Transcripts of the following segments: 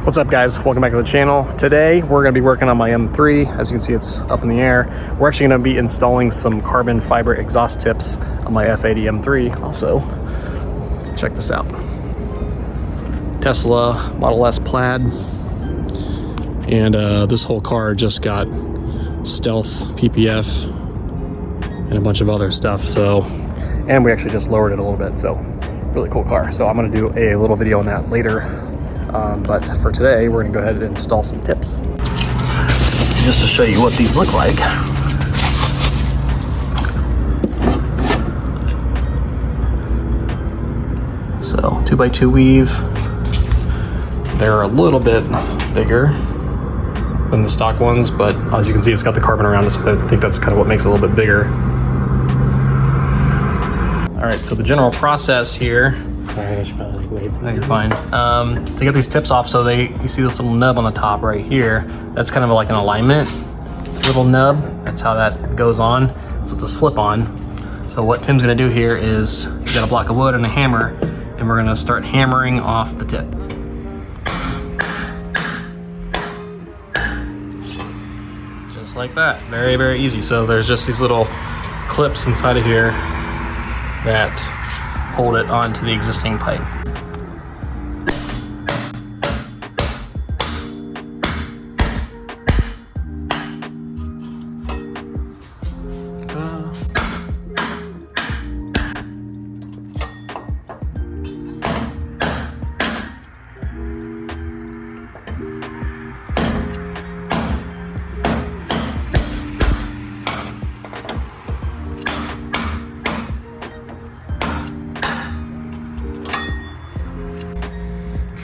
What's up, guys? Welcome back to the channel. Today we're going to be working on my M3. As you can see, it's up in the air. We're actually going to be installing some carbon fiber exhaust tips on my F80 M3. Also, check this out. Tesla Model S Plaid. And this whole car just got stealth PPF and a bunch of other stuff. So, and we actually just lowered it a little bit. So really cool car. So I'm going to do a little video on that later. But for today, we're gonna go ahead and install some tips. Just to show you what these look like. So 2x2 weave. They're a little bit bigger than the stock ones, but as you can see, it's got the carbon around it, so I think that's kind of what makes it a little bit bigger. All right, so the general process here. Sorry, I should probably wait. No, you're fine. To get these tips off, so you see this little nub on the top right here. That's kind of like an alignment little nub. That's how that goes on. So it's a slip-on. So what Tim's gonna do here is he's got a block of wood and a hammer, and we're gonna start hammering off the tip. Just like that. Very, very easy. So there's just these little clips inside of here that hold it onto the existing pipe.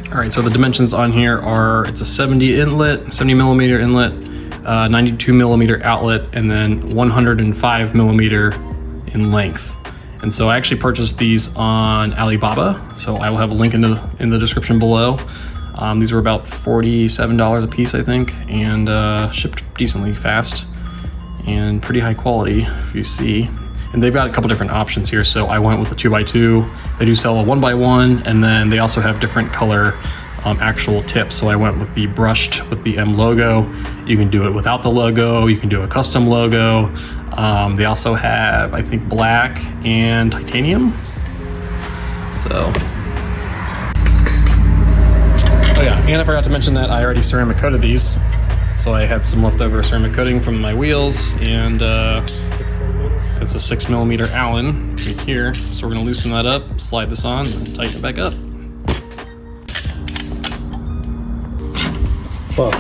All right, so the dimensions on here are, it's a 70 millimeter inlet, 92 millimeter outlet, and then 105 millimeter in length. And so I actually purchased these on Alibaba, so I will have a link in the description below. These were about $47 a piece, I think, and shipped decently fast and pretty high quality, if you see. And they've got a couple different options here. So I went with the 2x2. They do sell a 1x1, and then they also have different color actual tips. So I went with the brushed with the M logo. You can do it without the logo. You can do a custom logo. They also have, I think, black and titanium. So, oh yeah, and I forgot to mention that I already ceramic coated these. So I had some leftover ceramic coating from my wheels, and it's a 6 millimeter Allen right here. So we're gonna loosen that up, slide this on, and tighten it back up. Well,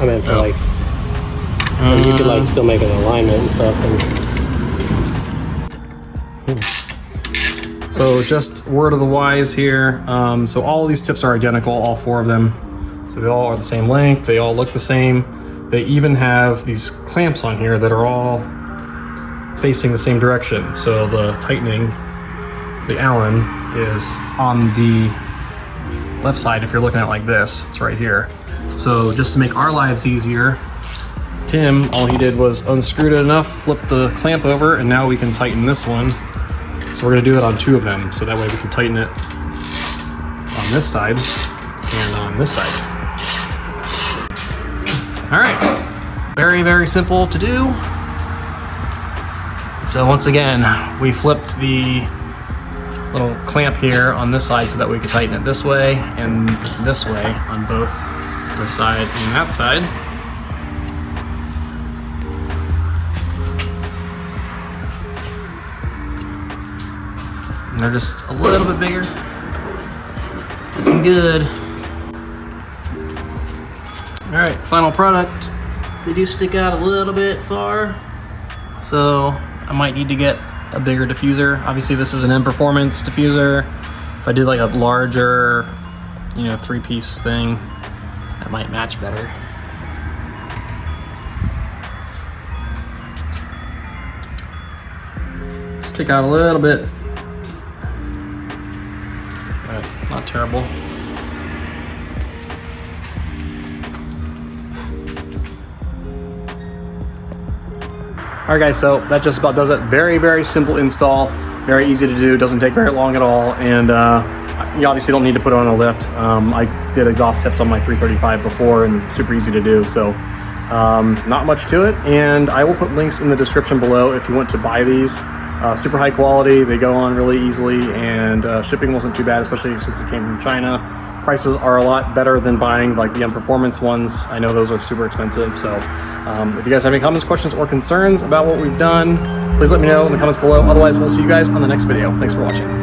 I meant for like, so you could like still make an alignment and stuff. So just word of the wise here. So all of these tips are identical, all 4 of them. So they all are the same length, they all look the same. They even have these clamps on here that are all facing the same direction. So the tightening, the Allen is on the left side. If you're looking at it like this, it's right here. So just to make our lives easier, Tim, all he did was unscrewed it enough, flipped the clamp over, and now we can tighten this one. So we're gonna do that on 2 of them. So that way we can tighten it on this side and on this side. All right, very, very simple to do. So once again, we flipped the little clamp here on this side so that we could tighten it this way and this way on both this side and that side. And they're just a little bit bigger. Looking good. All right, final product. They do stick out a little bit far, so I might need to get a bigger diffuser. Obviously this is an M Performance diffuser. If I did like a larger, 3-piece thing, that might match better. Stick out a little bit, but not terrible. All right, guys, so that just about does it. Very, very simple install, very easy to do, doesn't take very long at all, and You obviously don't need to put it on a lift. I did exhaust tips on my 335 before, and super easy to do. So not much to it. And I will put links in the description below if you want to buy these. Super high quality, they go on really easily, and shipping wasn't too bad, especially since it came from China. Prices are a lot better than buying like the Performance ones. I know those are super expensive. So if you guys have any comments, questions, or concerns about what we've done, please let me know in the comments below. Otherwise, we'll see you guys on the next video. Thanks for watching.